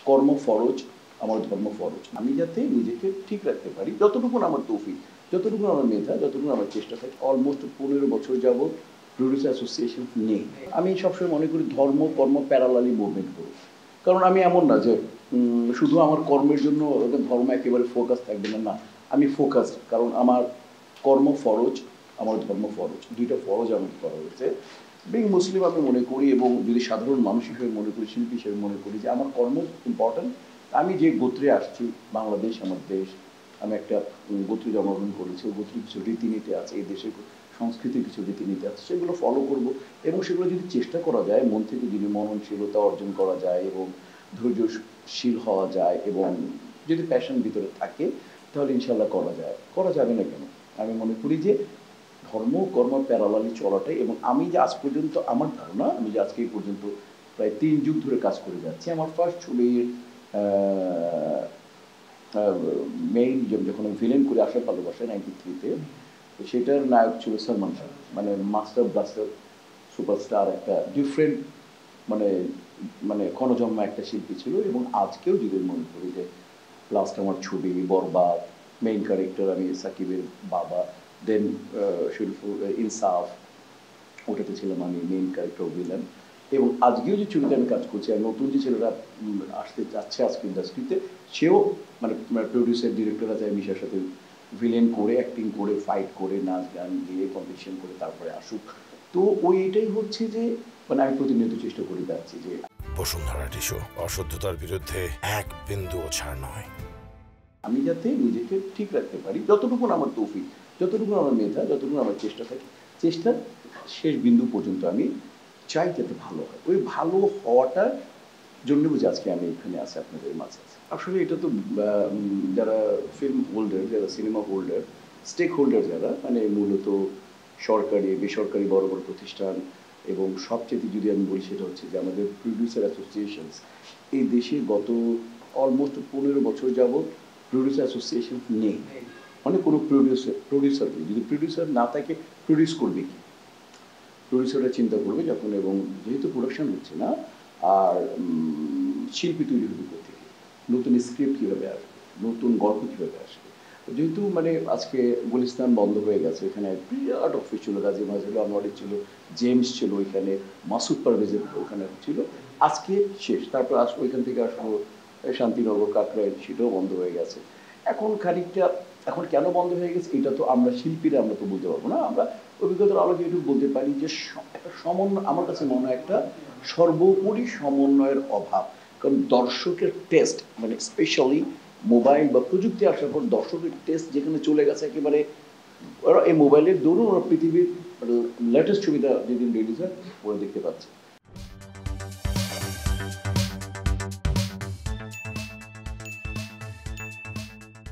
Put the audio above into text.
কর্ম ফরজ, আমার ধর্ম ফরজ। আমি যাতে নিজেকে ঠিক রাখতে পারি, যতটুকু আমার তৌফিক, যতটুকু আমার মেধা, যতটুকু আমার চেষ্টা থাকে, অলমোস্ট 15 বছর যাবৎ প্রডিউসার অ্যাসোসিয়েশন নেই। আমি সবসময় মনে করি ধর্ম কর্ম প্যারালালি মুভমেন্ট করুক। কারণ আমি এমন না যে শুধু আমার কর্মের জন্য ধর্ম একেবারে ফোকাস থাকবে না, না। আমি ফোকাসড, কারণ আমার কর্ম ফরজ, আমার ধর্ম ফরজ। দুইটা ফরজ আমাকে করা হয়েছে। বিং মুসলিম আমি মনে করি, এবং যদি সাধারণ মানুষ হিসেবে মনে করি, শিল্পী হিসেবে মনে করি যে আমার কর্ম ইম্পর্ট্যান্ট। আমি যে গোত্রে আসছি, বাংলাদেশ আমার দেশ, আমি একটা গোত্রে জন্মগ্রহণ করেছি, ওই গোত্রের কিছু রীতিনীতি আছে, এই দেশের সংস্কৃতির কিছু রীতিনীতি আছে, সেগুলো ফলো করব। এবং সেগুলো যদি চেষ্টা করা যায়, মন থেকে যদি মননশীলতা অর্জন করা যায় এবং ধৈর্যশীল হওয়া যায়, এবং যদি প্যাশন ভিতরে থাকে, তাহলে ইনশাল্লাহ করা যায়। করা যাবে না কেন? আমি মনে করি যে ধর্ম কর্ম প্যারালালি চলাটাই, এবং আমি যে আজ পর্যন্ত, আমার ধারণা, আমি যে আজকে এই পর্যন্ত প্রায় 3 যুগ ধরে কাজ করে যাচ্ছি। আমার ফার্স্ট ছবির মেইন যখন আমি ভিলেন করে আসার ভালোবাসা 93-তে, সেটার নায়ক ছিল সলমান খান। মানে মাস্টার ব্লাস্টার সুপারস্টার, একটা ডিফারেন্ট, মানে মানে ক্ষণজন্মা একটা শিল্পী ছিল। এবং আজকেও যদি মনে করি যে লাস্ট আমার ছবি বরবাদ, মেইন ক্যারেক্টার আমি সাকিবের বাবা, দেন শরীফুল ইনসাফ, ওটাতে ছিলাম আমি মেইন ক্যারেক্টার ভিলেন। এবং আজকেও যে ছবিতে আমি কাজ করছি, আর নতুন যে ছেলেরা আসতে যাচ্ছে আজকে ইন্ডাস্ট্রিতে, সেও মানে প্রডিউসার ডিরেক্টর আছে মিশার সাথে ভিলেন করে, অ্যাক্টিং করে, ফাইট করে, নাচ গান দিয়ে কম্পিটিশন করে তারপরে আসুক। তো এটাই হচ্ছে যে মানে আমি প্রতিনিয়ত চেষ্টা করে যাচ্ছি যে বসুন্ধরা টিস্যু, অশুদ্ধতার বিরুদ্ধে এক বিন্দুও ছাড় নয়। আমি যাতে নিজেকে ঠিক রাখতে পারি, যতটুকু আমার তৌফিক, যতটুকু আমার মেধা, যতটুকু আমার চেষ্টা থাকে, চেষ্টার শেষ বিন্দু পর্যন্ত আমি চাই যাতে ভালো হয়। ওই ভালো হওয়াটার জন্য বুঝি আজকে আমি এখানে আছি, আপনাদের মাঝে আছি। আসলে এটা তো যারা ফিল্ম হোল্ডার, যারা সিনেমা হোল্ডার, স্টেক হোল্ডার যারা, মানে মূলত সরকারি বেসরকারি বড় বড় প্রতিষ্ঠান, এবং সবচেয়ে যদি আমি বলি সেটা হচ্ছে যে আমাদের প্রডিউসার অ্যাসোসিয়েশনস, এই দেশে গত অলমোস্ট 15 বছর যাবৎ প্রডিউসার অ্যাসোসিয়েশন নেই। মানে কোনো প্রডিউসার নেই। যদি প্রডিউসার না থাকে, প্রডিউস করবে কি? প্রডিউসাররা চিন্তা করবে যখন, এবং যেহেতু প্রোডাকশন হচ্ছে না, আর শিল্পী তৈরি হবে কোথেকে, নতুন স্ক্রিপ্ট কীভাবে আসবে, নতুন গল্প কীভাবে আসবে। যেহেতু মানে আজকে গুলিস্তান বন্ধ হয়ে গেছে, এখানে বিরাট অফিস ছিল, গাজী মাজহারুল আনোয়ারি ছিল, জেমস ছিল ওইখানে, মাসুদ পারভেজের ওখানে ছিল, আজকে শেষ। তারপর ওইখান থেকে আসলো শান্তিনগর, কাকরাইল, সেটাও বন্ধ হয়ে গেছে। এখন খানিকটা, এখন কেন বন্ধ হয়ে গেছে এটা তো আমরা শিল্পীরা আমরা তো বলতে পারবো না। আমরা অভিজ্ঞতার আলোকে এটুকু বলতে পারি যে একটা সমন্বয়, আমার কাছে মনে হয় একটা সর্বোপরি সমন্বয়ের অভাব। কারণ দর্শকের টেস্ট, মানে স্পেশালি মোবাইল বা প্রযুক্তি আসার পর দর্শকের টেস্ট যেখানে চলে গেছে একেবারে, ওরা এই মোবাইলের দরুন ওরা পৃথিবীর লেটেস্ট ছবিটা যেদিন রিলিজ হয় ওরা দেখতে পাচ্ছে।